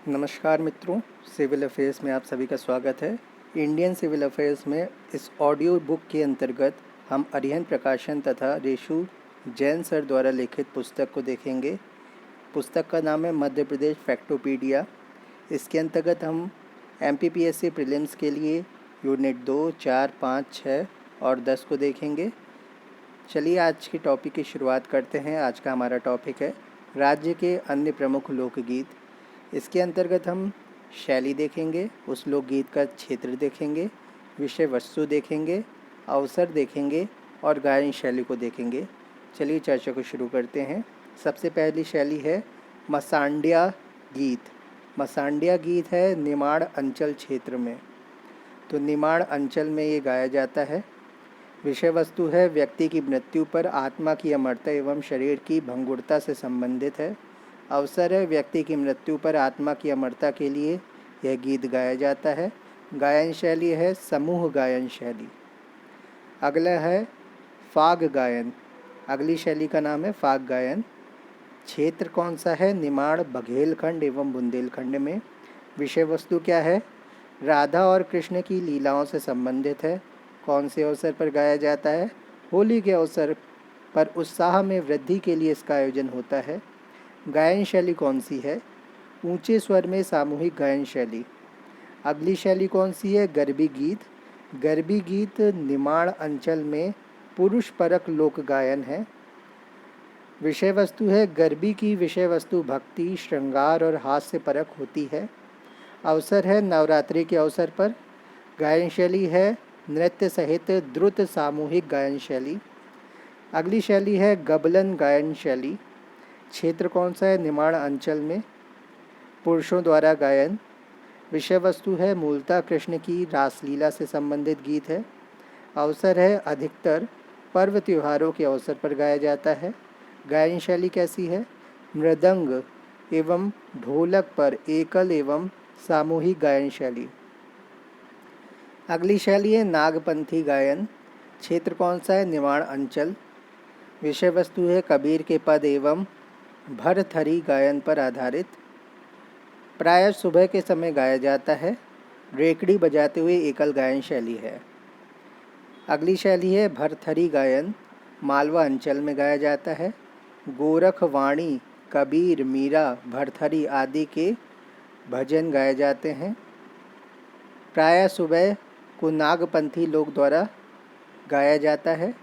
नमस्कार मित्रों, civil affairs में आप सभी का स्वागत है। इंडियन सिविल अफेयर्स में इस ऑडियो बुक के अंतर्गत हम अरिहंत प्रकाशन तथा रेशु जैन सर द्वारा लिखित पुस्तक को देखेंगे। पुस्तक का नाम है मध्य प्रदेश फैक्टोपीडिया। इसके अंतर्गत हम एमपीपीएससी प्रीलिम्स के लिए यूनिट 2, 4, 5, 6 और 10 को देखेंगे। चलिए आज की टॉपिक की शुरुआत करते हैं। आज का हमारा टॉपिक है राज्य के अन्य प्रमुख लोकगीत। इसके अंतर्गत हम शैली देखेंगे, उस लोकगीत का क्षेत्र देखेंगे, विषय वस्तु देखेंगे, अवसर देखेंगे और गायन शैली को देखेंगे। चलिए चर्चा को शुरू करते हैं। सबसे पहली शैली है मसांड्या गीत। मसांड्या गीत है निमाड़ अंचल क्षेत्र में, तो निमाड़ अंचल में ये गाया जाता है। विषय वस्तु है व्यक्ति की मृत्यु पर आत्मा की अमरता एवं शरीर की भंगुरता से संबंधित है। अवसर है व्यक्ति की मृत्यु पर आत्मा की अमरता के लिए यह गीत गाया जाता है। गायन शैली है समूह गायन शैली। अगला है फाग गायन। अगली शैली का नाम है फाग गायन। क्षेत्र कौन सा है? निमाड़, बघेलखंड एवं बुंदेलखंड में। विषय वस्तु क्या है? राधा और कृष्ण की लीलाओं से संबंधित है। कौन से अवसर पर गाया जाता है? होली के अवसर पर उत्साह में वृद्धि के लिए इसका आयोजन होता है। गायन शैली कौन सी है? ऊंचे स्वर में सामूहिक गायन शैली। अगली शैली कौन सी है? गरबी गीत। गरबी गीत निमाड़ अंचल में पुरुष परक लोक गायन है। विषय वस्तु है गरबी की विषय वस्तु भक्ति, श्रृंगार और हास्य परक होती है। अवसर है नवरात्रि के अवसर पर। गायन शैली है नृत्य सहित द्रुत सामूहिक गायन शैली। अगली शैली है गबलन गायन शैली। क्षेत्र कौन सा है? निमाड़ अंचल में। पुरुषों द्वारा गायन। विषय वस्तु है मूलतः कृष्ण की रासलीला से संबंधित गीत है। अवसर है अधिकतर पर्व त्योहारों के अवसर पर गाया जाता है। गायन शैली कैसी है? मृदंग एवं ढोलक पर एकल एवं सामूहिक गायन शैली। अगली शैली है नागपंथी गायन। क्षेत्र कौन सा है? निमाड़ अंचल। विषय वस्तु है कबीर के पद एवं भरथरी गायन पर आधारित। प्रायः सुबह के समय गाया जाता है। रेकड़ी बजाते हुए एकल गायन शैली है। अगली शैली है भरथरी गायन। मालवा अंचल में गाया जाता है। गोरख वाणी, कबीर, मीरा, भरथरी आदि के भजन गाए जाते हैं। प्रायः सुबह को नागपंथी लोग द्वारा गाया जाता है।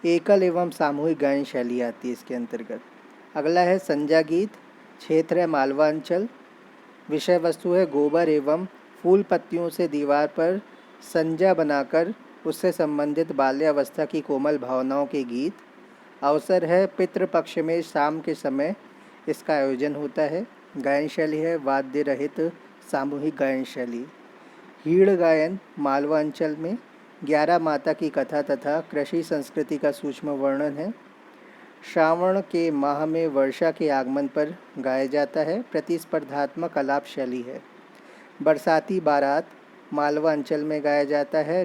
एकल एवं सामूहिक गायन शैली आती है इसके अंतर्गत। अगला है संजा गीत। क्षेत्र है मालवा अंचल। विषय वस्तु है गोबर एवं फूल पत्तियों से दीवार पर संजा बनाकर उससे संबंधित बाल्यावस्था की कोमल भावनाओं के गीत। अवसर है पितृपक्ष में शाम के समय इसका आयोजन होता है। गायन शैली है वाद्य रहित सामूहिक गायन शैली। हीड़ गायन मालवा अंचल में 11 माता की कथा तथा कृषि संस्कृति का सूक्ष्म वर्णन है। श्रावण के माह में वर्षा के आगमन पर गाया जाता है। प्रतिस्पर्धात्मक आलाप शैली है। बरसाती बारात मालवा अंचल में गाया जाता है।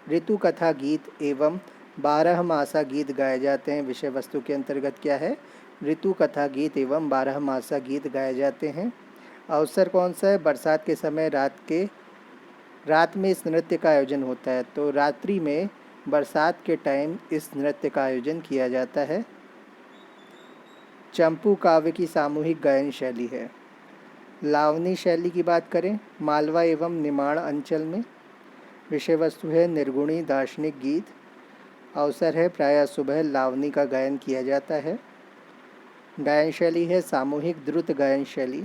ऋतु कथा गीत एवं 12 मासा गीत गाए जाते हैं। विषय वस्तु के अंतर्गत क्या है? ऋतु कथा गीत एवं 12 मासा गीत गाए जाते हैं। अवसर कौन सा है? बरसात के समय रात में इस नृत्य का आयोजन होता है, तो रात्रि में बरसात के टाइम इस नृत्य का आयोजन किया जाता है। चंपू काव्य की सामूहिक गायन शैली है। लावनी शैली की बात करें मालवा एवं निमाड़ अंचल में। विषय वस्तु है निर्गुणी दार्शनिक गीत। अवसर है प्रायः सुबह लावनी का गायन किया जाता है। गायन शैली है सामूहिक द्रुत गायन शैली।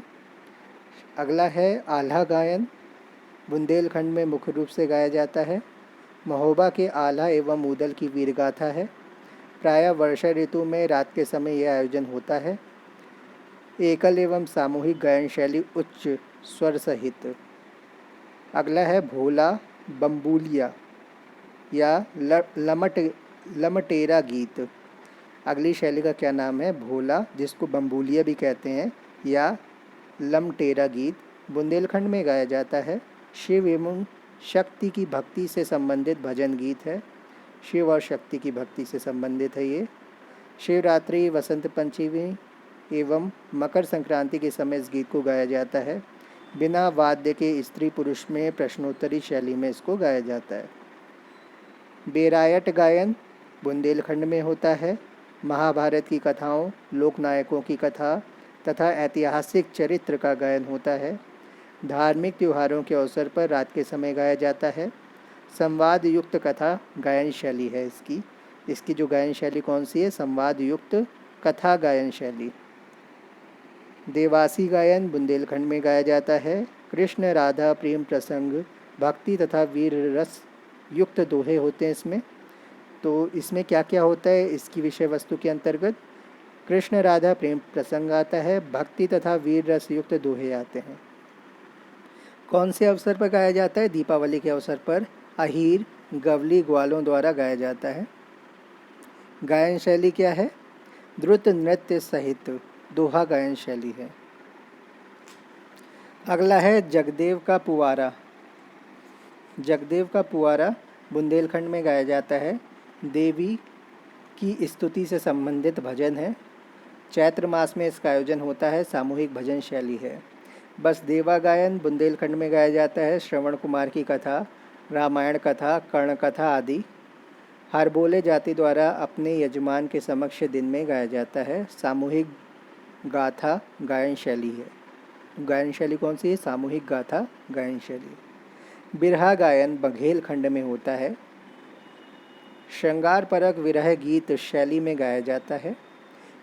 अगला है आल्हा गायन। बुंदेलखंड में मुख्य रूप से गाया जाता है। महोबा के आल्हा एवं ऊदल की वीरगाथा है। प्रायः वर्षा ऋतु में रात के समय यह आयोजन होता है। एकल एवं सामूहिक गायन शैली उच्च स्वर सहित। अगला है भोला बम्बूलिया या लमटेरा गीत। अगली शैली का क्या नाम है? भोला, जिसको बम्बूलिया भी कहते हैं, या लमटेरा गीत बुंदेलखंड में गाया जाता है। शिव एवं शक्ति की भक्ति से संबंधित भजन गीत है। शिव और शक्ति की भक्ति से संबंधित है ये। शिवरात्रि, वसंत पंचमी, एवं मकर संक्रांति के समय इस गीत को गाया जाता है। बिना वाद्य के स्त्री पुरुष में प्रश्नोत्तरी शैली में इसको गाया जाता है। बेरायट गायन बुंदेलखंड में होता है। महाभारत की कथाओं, लोकनायकों की कथा तथा ऐतिहासिक चरित्र का गायन होता है। धार्मिक त्योहारों के अवसर पर रात के समय गाया जाता है। संवाद युक्त कथा गायन शैली है इसकी जो गायन शैली कौन सी है? संवाद युक्त कथा गायन शैली। देवासी गायन बुंदेलखंड में गाया जाता है। कृष्ण राधा प्रेम प्रसंग, भक्ति तथा वीर रस युक्त दोहे होते हैं इसमें। तो इसमें क्या क्या होता है इसकी विषय वस्तु के अंतर्गत? कृष्ण राधा प्रेम प्रसंग आता है, भक्ति तथा वीर रस युक्त दोहे आते हैं। कौन से अवसर पर गाया जाता है? दीपावली के अवसर पर अहीर, गवली, ग्वालों द्वारा गाया जाता है। गायन शैली क्या है? द्रुत नृत्य सहित दोहा गायन शैली है। अगला है जगदेव का पुआरा। जगदेव का पुआरा बुंदेलखंड में गाया जाता है। देवी की स्तुति से संबंधित भजन है। चैत्र मास में इसका आयोजन होता है। सामूहिक भजन शैली है। बस देवा गायन बुंदेलखंड में गाया जाता है। श्रवण कुमार की कथा, रामायण कथा, कर्ण कथा आदि हरबोले जाति द्वारा अपने यजमान के समक्ष दिन में गाया जाता है। सामूहिक गाथा गायन शैली है। गायन शैली कौन सी है? सामूहिक गाथा गायन शैली। बिरहा गायन बघेलखंड में होता है। श्रृंगार परक विरह गीत शैली में गाया जाता है।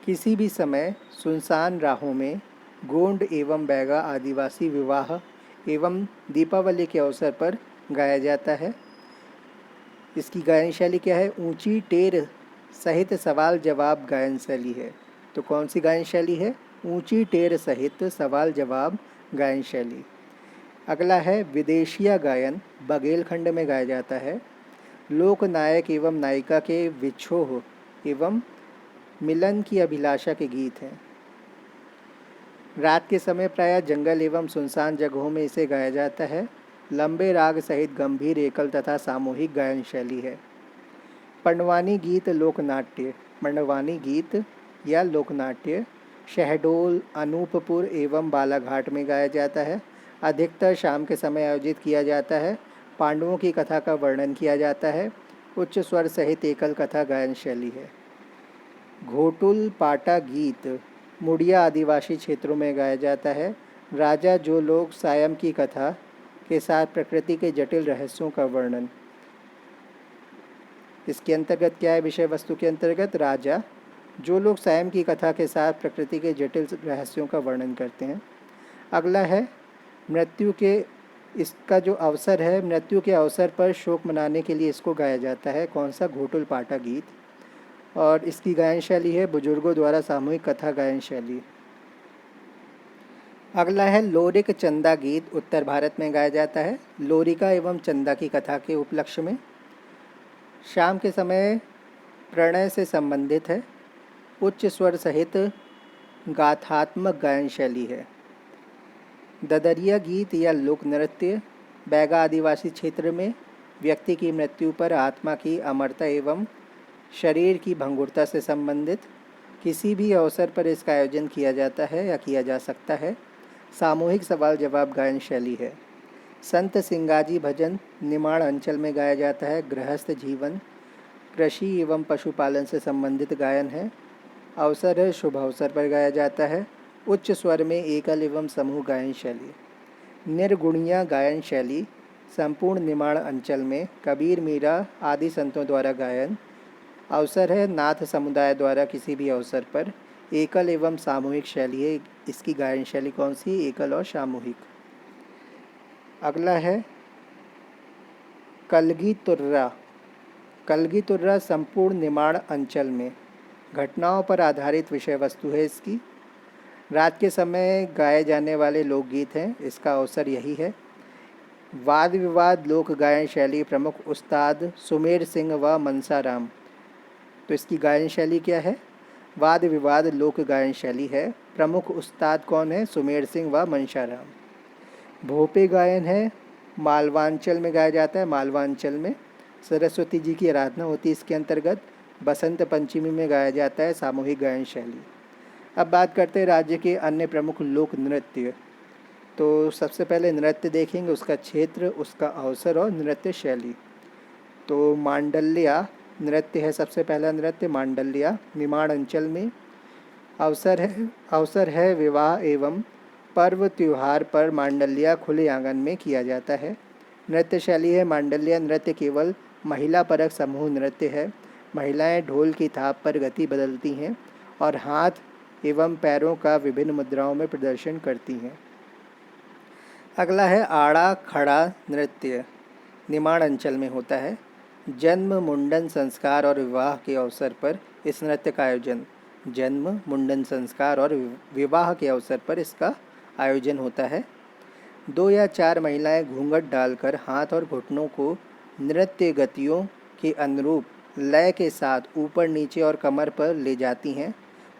किसी भी समय सुनसान राहों में गोंड एवं बैगा आदिवासी विवाह एवं दीपावली के अवसर पर गाया जाता है। इसकी गायन शैली क्या है? ऊंची टेर सहित सवाल जवाब गायन शैली है। तो कौन सी गायन शैली है? ऊंची टेर सहित सवाल जवाब गायन शैली। अगला है विदेशिया गायन बघेलखंड में गाया जाता है। लोक नायक एवं नायिका के विछोह एवं मिलन की अभिलाषा के गीत हैं। रात के समय प्रायः जंगल एवं सुनसान जगहों में इसे गाया जाता है। लंबे राग सहित गंभीर एकल तथा सामूहिक गायन शैली है। पंडवानी गीत लोकनाट्य। पंडवानी गीत या लोकनाट्य शहडोल, अनूपपुर एवं बालाघाट में गाया जाता है। अधिकतर शाम के समय आयोजित किया जाता है। पांडवों की कथा का वर्णन किया जाता है। उच्च स्वर सहित एकल कथा गायन शैली है। घोटुल पाटा गीत मुड़िया आदिवासी क्षेत्रों में गाया जाता है। राजा जो लोग सायम की कथा के साथ प्रकृति के जटिल रहस्यों का वर्णन। इसके अंतर्गत क्या है? विषय वस्तु के अंतर्गत राजा जो लोग सायम की कथा के साथ प्रकृति के जटिल रहस्यों का वर्णन करते हैं। अगला है मृत्यु के इसका जो अवसर है, मृत्यु के अवसर पर शोक मनाने के लिए इसको गाया जाता है। कौन सा? घोटुल पाटा गीत। और इसकी गायन शैली है बुजुर्गों द्वारा सामूहिक कथा गायन शैली। अगला है लोरिक चंदा गीत उत्तर भारत में गाया जाता है। लोरिका एवं चंदा की कथा के उपलक्ष्य में शाम के समय प्रणय से संबंधित है। उच्च स्वर सहित गाथात्मक गायन शैली है। ददरिया गीत या लोक नृत्य बैगा आदिवासी क्षेत्र में व्यक्ति की मृत्यु पर आत्मा की अमरता एवं शरीर की भंगुरता से संबंधित किसी भी अवसर पर इसका आयोजन किया जाता है या किया जा सकता है। सामूहिक सवाल जवाब गायन शैली है। संत सिंगाजी भजन निमाड़ अंचल में गाया जाता है। गृहस्थ जीवन, कृषि एवं पशुपालन से संबंधित गायन है। अवसर है शुभ अवसर पर गाया जाता है। उच्च स्वर में एकल एवं समूह गायन शैली। निर्गुणिया गायन शैली संपूर्ण निमाड़ अंचल में कबीर, मीरा आदि संतों द्वारा गायन। अवसर है नाथ समुदाय द्वारा किसी भी अवसर पर। एकल एवं सामूहिक शैली है। इसकी गायन शैली कौन सी? एकल और सामूहिक। अगला है कलगी तुर्रा। कलगी तुर्रा संपूर्ण निमाड़ अंचल में घटनाओं पर आधारित विषय वस्तु है इसकी। रात के समय गाए जाने वाले लोकगीत हैं। इसका अवसर यही है। वाद विवाद लोक गायन शैली प्रमुख उस्ताद सुमेर सिंह व मनसाराम। तो इसकी गायन शैली क्या है? वाद विवाद लोक गायन शैली है। प्रमुख उस्ताद कौन है? सुमेर सिंह व मनसाराम। भोपे गायन है मालवांचल में गाया जाता है। मालवांचल में सरस्वती जी की आराधना होती है। इसके अंतर्गत बसंत पंचमी में गाया जाता है। सामूहिक गायन शैली। अब बात करते हैं राज्य के अन्य प्रमुख लोक नृत्य। तो सबसे पहले नृत्य देखेंगे, उसका क्षेत्र, उसका अवसर और नृत्य शैली। तो मांडल्या नृत्य है सबसे पहला नृत्य, मांडल्या निमाड़ अंचल में। अवसर है विवाह एवं पर्व त्योहार पर मांडल्या खुले आंगन में किया जाता है। नृत्य शैली है मांडल्या नृत्य केवल महिला परक समूह नृत्य है। महिलाएं ढोल की थाप पर गति बदलती हैं और हाथ एवं पैरों का विभिन्न मुद्राओं में प्रदर्शन करती हैं। अगला है आड़ा खड़ा नृत्य, निमाड़ अंचल में होता है। जन्म, मुंडन, संस्कार और विवाह के अवसर पर इस नृत्य का आयोजन जन्म, मुंडन, संस्कार और विवाह के अवसर पर इसका आयोजन होता है। 2 या 4 महिलाएं घूंघट डालकर हाथ और घुटनों को नृत्य गतियों के अनुरूप लय के साथ ऊपर नीचे और कमर पर ले जाती हैं।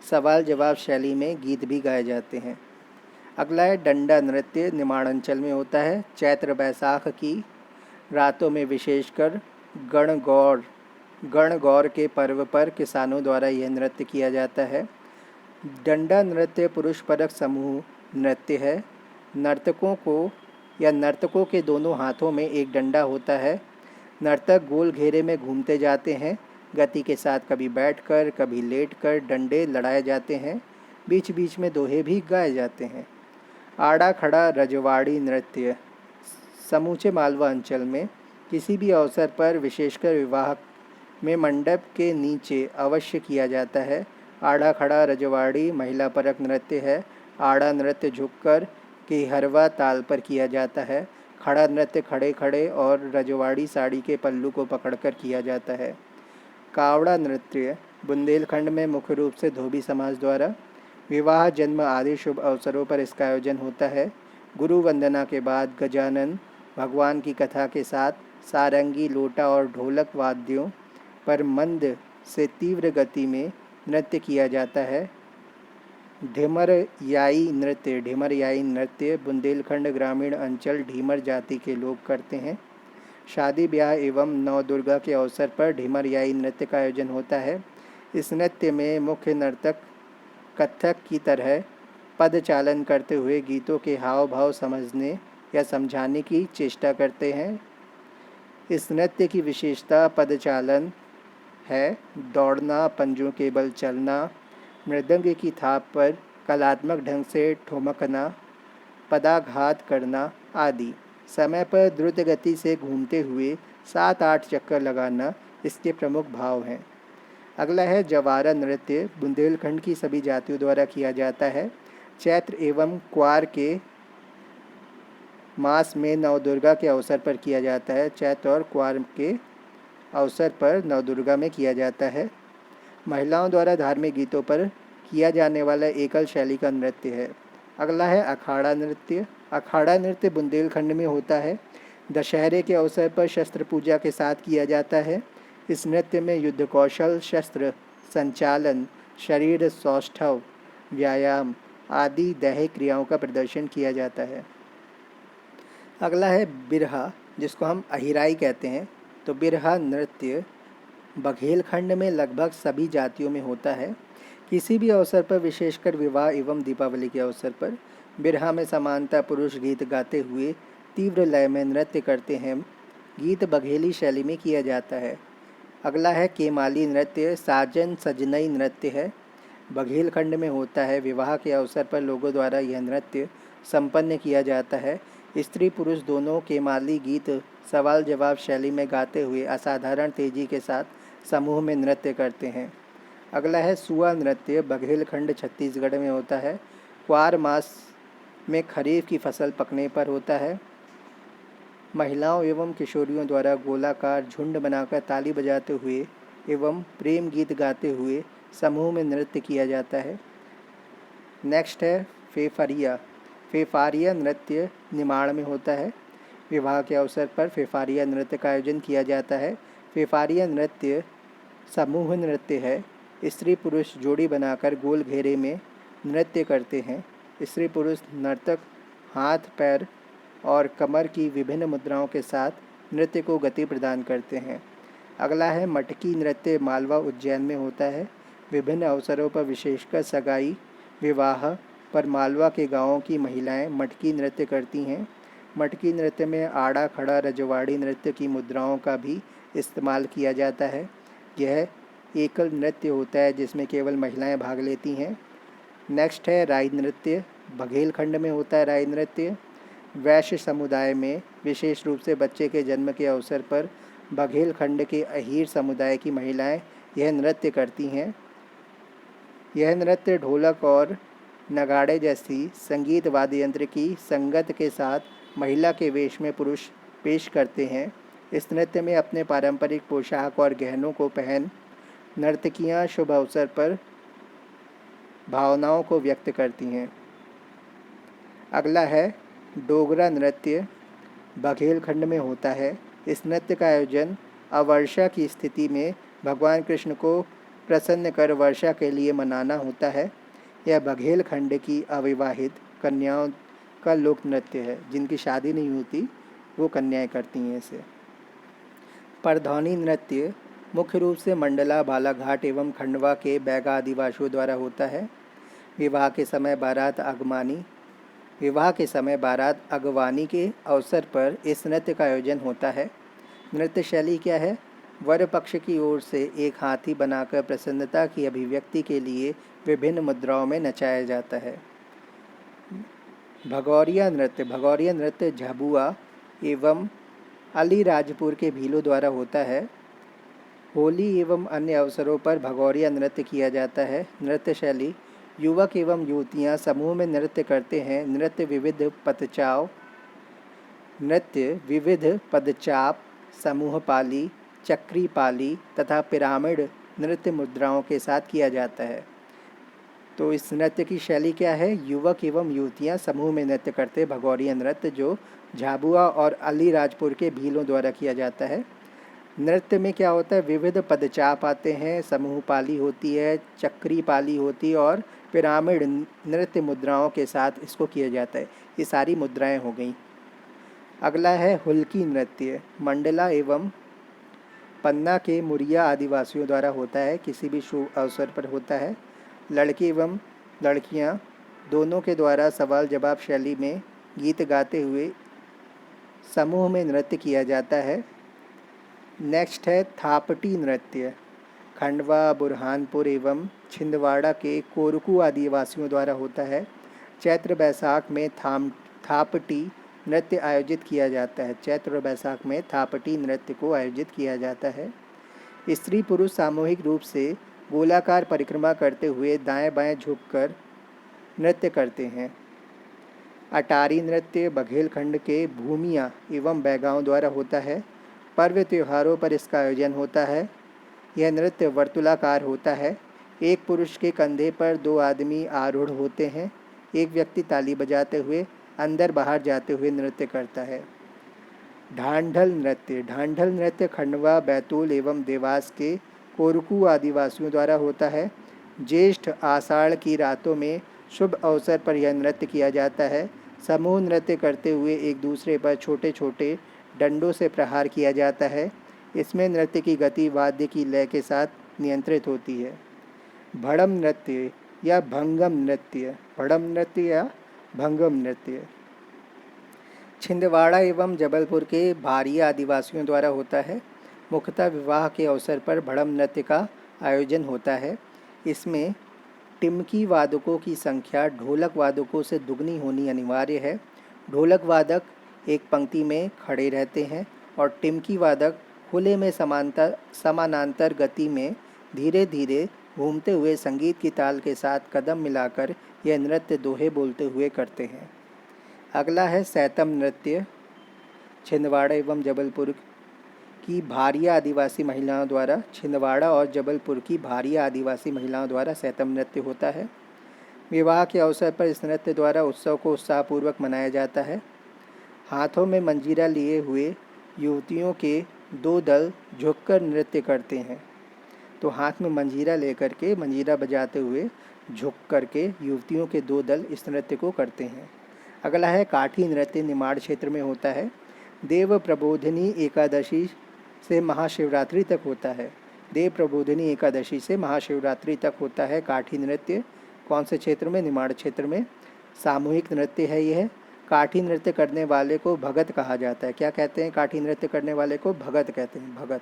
सवाल जवाब शैली में गीत भी गाए जाते हैं। अगला है डंडा नृत्य, निमाड़ अंचल में होता है। चैत्र बैसाख की रातों में विशेषकर गणगौर के पर्व पर किसानों द्वारा यह नृत्य किया जाता है। डंडा नृत्य पुरुष परक समूह नृत्य है। नर्तकों के दोनों हाथों में एक डंडा होता है। नर्तक गोल घेरे में घूमते जाते हैं। गति के साथ कभी बैठकर कभी लेटकर डंडे लड़ाए जाते हैं। बीच बीच में दोहे भी गाए जाते हैं। आड़ा खड़ा रजवाड़ी नृत्य समूचे मालवा अंचल में किसी भी अवसर पर विशेषकर विवाह में मंडप के नीचे अवश्य किया जाता है। आड़ा खड़ा रजवाड़ी महिला परक नृत्य है। आड़ा नृत्य झुककर केहरवा ताल पर किया जाता है। खड़ा नृत्य खड़े खड़े और रजवाड़ी साड़ी के पल्लू को पकड़कर किया जाता है। कावड़ा नृत्य बुंदेलखंड में मुख्य रूप से धोबी समाज द्वारा विवाह, जन्म आदि शुभ अवसरों पर इसका आयोजन होता है। गुरु वंदना के बाद गजानन भगवान की कथा के साथ सारंगी, लोटा और ढोलक वाद्यों पर मंद से तीव्र गति में नृत्य किया जाता है। ढिमरयाई नृत्य बुंदेलखंड ग्रामीण अंचल ढीमर जाति के लोग करते हैं। शादी ब्याह एवं नवदुर्गा के अवसर पर ढिमरयाई नृत्य का आयोजन होता है। इस नृत्य में मुख्य नर्तक कथक की तरह पद चालन करते हुए गीतों के हाव भाव समझने या समझाने की चेष्टा करते हैं। इस नृत्य की विशेषता पदचालन है, दौड़ना, पंजों के बल चलना, मृदंग की थाप पर कलात्मक ढंग से ठुमकना, पदाघात करना आदि। समय पर द्रुत गति से घूमते हुए 7-8 चक्कर लगाना इसके प्रमुख भाव हैं। अगला है जवारा नृत्य, बुंदेलखंड की सभी जातियों द्वारा किया जाता है। चैत्र एवं क्वार के मास में नवदुर्गा के अवसर पर किया जाता है। चैत्र और क्वार के अवसर पर नवदुर्गा में किया जाता है। महिलाओं द्वारा धार्मिक गीतों पर किया जाने वाला एकल शैली का नृत्य है। अगला है अखाड़ा नृत्य। अखाड़ा नृत्य बुंदेलखंड में होता है। दशहरे के अवसर पर शस्त्र पूजा के साथ किया जाता है। इस नृत्य में युद्ध कौशल, शस्त्र संचालन, शरीर सौष्ठव, व्यायाम आदि दैहिक क्रियाओं का प्रदर्शन किया जाता है। अगला है बिरहा, जिसको हम अहिराई कहते हैं। तो बिरहा नृत्य बघेलखंड में लगभग सभी जातियों में होता है। किसी भी अवसर पर, विशेषकर विवाह एवं दीपावली के अवसर पर, बिरहा में समानता पुरुष गीत गाते हुए तीव्र लय में नृत्य करते हैं। गीत बघेली शैली में किया जाता है। अगला है केमाली नृत्य, साजन सजनई नृत्य है, बघेलखंड में होता है। विवाह के अवसर पर लोगों द्वारा यह नृत्य संपन्न किया जाता है। स्त्री पुरुष दोनों केमाली गीत सवाल जवाब शैली में गाते हुए असाधारण तेजी के साथ समूह में नृत्य करते हैं। अगला है सुआ नृत्य, बघेलखंड छत्तीसगढ़ में होता है। क्वार मास में खरीफ की फसल पकने पर होता है। महिलाओं एवं किशोरियों द्वारा गोलाकार झुंड बनाकर ताली बजाते हुए एवं प्रेम गीत गाते हुए समूह में नृत्य किया जाता है। नेक्स्ट है फेफारिया। फेफारिया नृत्य निमाड़ में होता है। विवाह के अवसर पर फेफारिया नृत्य का आयोजन किया जाता है। फेफारिया नृत्य समूह नृत्य है। स्त्री पुरुष जोड़ी बनाकर गोल घेरे में नृत्य करते हैं। स्त्री पुरुष नर्तक हाथ, पैर और कमर की विभिन्न मुद्राओं के साथ नृत्य को गति प्रदान करते हैं। अगला है मटकी नृत्य, मालवा उज्जैन में होता है। विभिन्न अवसरों पर, विशेषकर सगाई, विवाह पर मालवा के गांवों की महिलाएं मटकी नृत्य करती हैं। मटकी नृत्य में आड़ा खड़ा रजवाड़ी नृत्य की मुद्राओं का भी इस्तेमाल किया जाता है। यह एकल नृत्य होता है जिसमें केवल महिलाएं भाग लेती हैं। नेक्स्ट है राई नृत्य। बघेलखंड में होता है राई नृत्य। वैश्य समुदाय में विशेष रूप से बच्चे के जन्म के अवसर पर बघेलखंड के अहीर समुदाय की महिलाएं यह नृत्य करती हैं। यह नृत्य ढोलक और नगाड़े जैसी संगीत वाद्य यंत्र की संगत के साथ महिला के वेश में पुरुष पेश करते हैं। इस नृत्य में अपने पारंपरिक पोशाक और गहनों को पहन नर्तकियां शुभ अवसर पर भावनाओं को व्यक्त करती हैं। अगला है डोगरा नृत्य। बघेलखंड में होता है। इस नृत्य का आयोजन अवर्षा की स्थिति में भगवान कृष्ण को प्रसन्न कर वर्षा के लिए मनाना होता है। यह बघेलखंड की अविवाहित कन्याओं का लोक नृत्य है। जिनकी शादी नहीं होती वो कन्याएं करती हैं इसे। परधौनी नृत्य मुख्य रूप से मंडला, बालाघाट एवं खंडवा के बैगा आदिवासियों द्वारा होता है। विवाह के समय बारात अगवानी के अवसर पर इस नृत्य का आयोजन होता है। नृत्य शैली क्या है? वर पक्ष की ओर से एक हाथी बनाकर प्रसन्नता की अभिव्यक्ति के लिए विभिन्न मुद्राओं में नचाया जाता है। भगौरिया नृत्य झाबुआ एवं अलीराजपुर के भीलों द्वारा होता है। होली एवं अन्य अवसरों पर भगौरिया नृत्य किया जाता है। नृत्य शैली युवक एवं युवतियां समूह में नृत्य करते हैं। नृत्य विविध पदचाप, समूह पाली, चक्री पाली तथा पिरामिड नृत्य मुद्राओं के साथ किया जाता है। तो इस नृत्य की शैली क्या है? युवक एवं युवतियां समूह में नृत्य करते भगौरिया नृत्य, जो झाबुआ और अलीराजपुर के भीलों द्वारा किया जाता है। नृत्य में क्या होता है? विविध पदचाप आते हैं, समूह पाली होती है, चक्री पाली होती है और पिरामिड नृत्य मुद्राओं के साथ इसको किया जाता है। ये सारी मुद्राएं हो गई। अगला है हुल्की नृत्य। मंडला एवं पन्ना के मुरिया आदिवासियों द्वारा होता है। किसी भी शुभ अवसर पर होता है। लड़के एवं लड़कियां दोनों के द्वारा सवाल जवाब शैली में गीत गाते हुए समूह में नृत्य किया जाता है। नेक्स्ट है थापटी नृत्य। खंडवा, बुरहानपुर एवं छिंदवाड़ा के कोरकू आदिवासियों द्वारा होता है। चैत्र बैसाख में थापटी नृत्य आयोजित किया जाता है। चैत्र बैसाख में थापटी नृत्य को आयोजित किया जाता है। स्त्री पुरुष सामूहिक रूप से गोलाकार परिक्रमा करते हुए दाएं बाएं झुककर नृत्य करते हैं। अटारी नृत्य बघेलखंड के भूमिया एवं बैगाओं द्वारा होता है। पर्व त्योहारों पर इसका आयोजन होता है। यह नृत्य वर्तुलाकार होता है। एक पुरुष के कंधे पर दो आदमी आरूढ़ होते हैं। एक व्यक्ति ताली बजाते हुए अंदर बाहर जाते हुए नृत्य करता है। ढांढल नृत्य खंडवा, बैतूल एवं देवास के कोरकू आदिवासियों द्वारा होता है। ज्येष्ठ आषाढ़ की रातों में शुभ अवसर पर यह नृत्य किया जाता है। समूह नृत्य करते हुए एक दूसरे पर छोटे छोटे डंडों से प्रहार किया जाता है। इसमें नृत्य की गति वाद्य की लय के साथ नियंत्रित होती है। भड़म नृत्य या भंगम नृत्य छिंदवाड़ा एवं जबलपुर के भारिया आदिवासियों द्वारा होता है। मुख्यतः विवाह के अवसर पर भड़म नृत्य का आयोजन होता है। इसमें टिमकी वादकों की संख्या ढोलक वादकों से दुगनी होनी अनिवार्य है। ढोलक वादक एक पंक्ति में खड़े रहते हैं और टिमकी वादक खुले में समानांतर गति में धीरे धीरे घूमते हुए संगीत की ताल के साथ कदम मिलाकर यह नृत्य दोहे बोलते हुए करते हैं। अगला है सैतम नृत्य। छिंदवाड़ा एवं जबलपुर की भारिया आदिवासी महिलाओं द्वारा सैतम नृत्य होता है। विवाह के अवसर पर इस नृत्य द्वारा उत्सव को उत्साहपूर्वक मनाया जाता है। हाथों में मंजीरा लिए हुए युवतियों के दो दल झुककर नृत्य करते हैं। तो हाथ में मंजीरा लेकर के मंजीरा बजाते हुए झुक करके युवतियों के दो दल इस नृत्य को करते हैं। अगला है काठी नृत्य। निमाड़ क्षेत्र में होता है। देव प्रबोधिनी एकादशी से महाशिवरात्रि तक होता है। काठी नृत्य। कौन से क्षेत्र में? निमाड़ क्षेत्र में। सामूहिक नृत्य है यह। काठी नृत्य करने वाले को भगत कहा जाता है। क्या कहते हैं? काठी नृत्य करने वाले को भगत कहते हैं, भगत।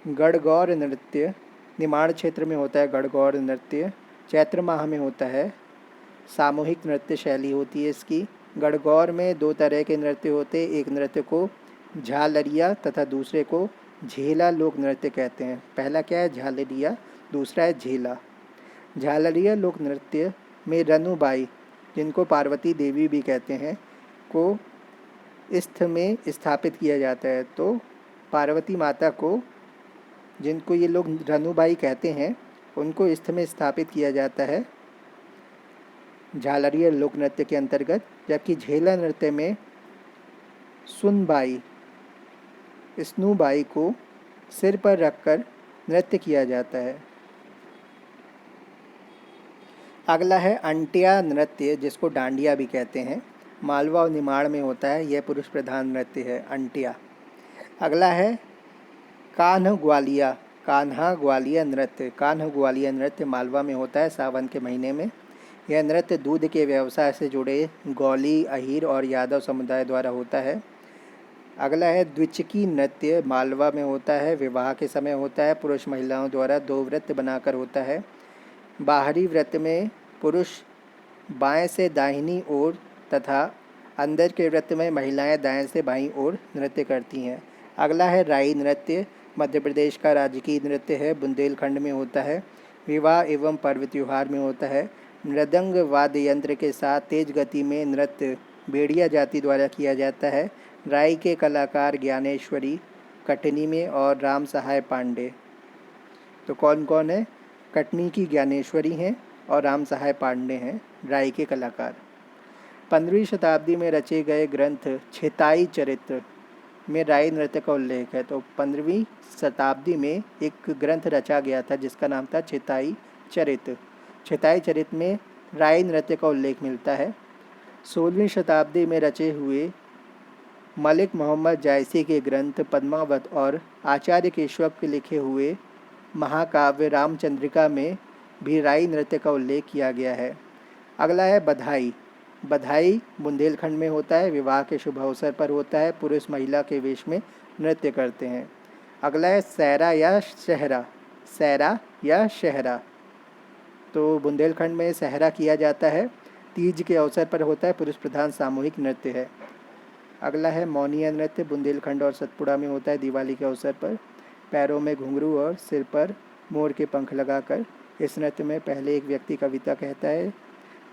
गणगौर नृत्य निमाड़ क्षेत्र में होता है। गणगौर नृत्य चैत्र माह में होता है। सामूहिक नृत्य शैली होती है इसकी। गणगौर में 2 तरह के नृत्य होते हैं। एक नृत्य को झालरिया तथा दूसरे को झेला लोक नृत्य कहते हैं। पहला क्या है? झालरिया, दूसरा है झेला। झालरिया लोक नृत्य में रनुबाई, जिनको पार्वती देवी भी कहते हैं, को स्थ में स्थापित किया जाता है। तो पार्वती माता को, जिनको ये लोग रनुबाई कहते हैं, उनको स्थ में स्थापित किया जाता है झालरिया लोक नृत्य के अंतर्गत। जबकि झेला नृत्य में सुनबाई, स्नूबाई को सिर पर रखकर नृत्य किया जाता है। अगला है अंटिया नृत्य, जिसको डांडिया भी कहते हैं। मालवा और निमाड़ में होता है। यह पुरुष प्रधान नृत्य है, अंटिया। अगला है कान्ह ग्वालिया, कान्हा ग्वालिया नृत्य। कान्ह ग्वालिया नृत्य मालवा में होता है, सावन के महीने में। यह नृत्य दूध के व्यवसाय से जुड़े गौली, अहीर और यादव समुदाय द्वारा होता है। अगला है द्विचकी नृत्य, मालवा में होता है, विवाह के समय होता है। पुरुष महिलाओं द्वारा 2 वृत्त बनाकर होता है। बाहरी वृत्त में पुरुष बाएं से दाहिनी ओर तथा अंदर के वृत्त में महिलाएं दाएं से बाईं ओर नृत्य करती हैं। अगला है राई नृत्य, मध्य प्रदेश का राजकीय नृत्य है। बुंदेलखंड में होता है। विवाह एवं पर्व त्योहार में होता है। मृदंग वाद्य यंत्र के साथ तेज गति में नृत्य भेड़िया जाति द्वारा किया जाता है। राई के कलाकार ज्ञानेश्वरी कटनी में और राम सहाय पांडे। तो कौन कौन है? कटनी की ज्ञानेश्वरी हैं और राम सहाय पांडे हैं राई के कलाकार। 15वीं शताब्दी में रचे गए ग्रंथ छेताई चरित्र में राई नृत्य का उल्लेख है। तो 15वीं शताब्दी में एक ग्रंथ रचा गया था जिसका नाम था छेताई चरित्र। छेताई चरित्र में राई नृत्य का उल्लेख मिलता है। 16वीं शताब्दी में रचे हुए मलिक मोहम्मद जायसी के ग्रंथ पद्मावत और आचार्य केशव के लिखे हुए महाकाव्य रामचंद्रिका में भी राई नृत्य का उल्लेख किया गया है। अगला है बधाई। बधाई बुंदेलखंड में होता है। विवाह के शुभ अवसर पर होता है। पुरुष महिला के वेश में नृत्य करते हैं। अगला है सैरा या शहरा। सैरा या शहरा, तो बुंदेलखंड में सहरा किया जाता है। तीज के अवसर पर होता है। पुरुष प्रधान सामूहिक नृत्य है। अगला है मौनिया नृत्य, बुंदेलखंड और सतपुड़ा में होता है दिवाली के अवसर पर। पैरों में घुंघरू और सिर पर मोर के पंख लगाकर इस नृत्य में पहले एक व्यक्ति कविता कहता है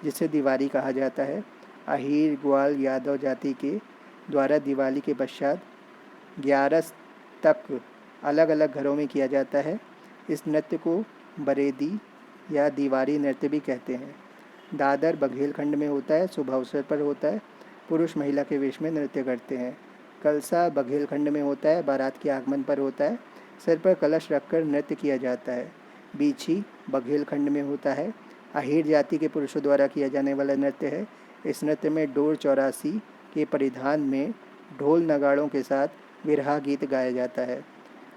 जिसे दिवाली कहा जाता है। अहीर, ग्वाल, यादव जाति के द्वारा दिवाली के पश्चात 11 तक अलग अलग घरों में किया जाता है। इस नृत्य को बरेदी या दीवारी नृत्य भी कहते हैं। दादर बघेलखंड में होता है। शुभ अवसर पर होता है। पुरुष महिला के वेश में नृत्य करते हैं। कलसा बघेलखंड में होता है। बारात के आगमन पर होता है। सिर पर कलश रखकर नृत्य किया जाता है। बीछी बघेलखंड में होता है। अहीर जाति के पुरुषों द्वारा किया जाने वाला नृत्य है। इस नृत्य में डोर चौरासी के परिधान में ढोल नगाड़ों के साथ विरहा गीत गाया जाता है।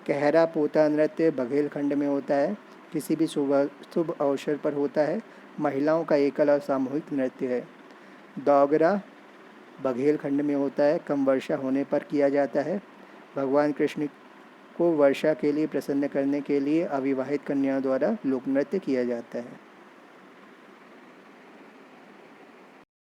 कहरा पोता नृत्य बघेलखंड में होता है। किसी भी शुभ अवसर पर होता है। महिलाओं का एकल और सामूहिक नृत्य है। दौगरा बघेलखंड में होता है। कम वर्षा होने पर किया जाता है। भगवान कृष्ण को वर्षा के लिए प्रसन्न करने के लिए अविवाहित कन्याओं द्वारा लोक नृत्य किया जाता है।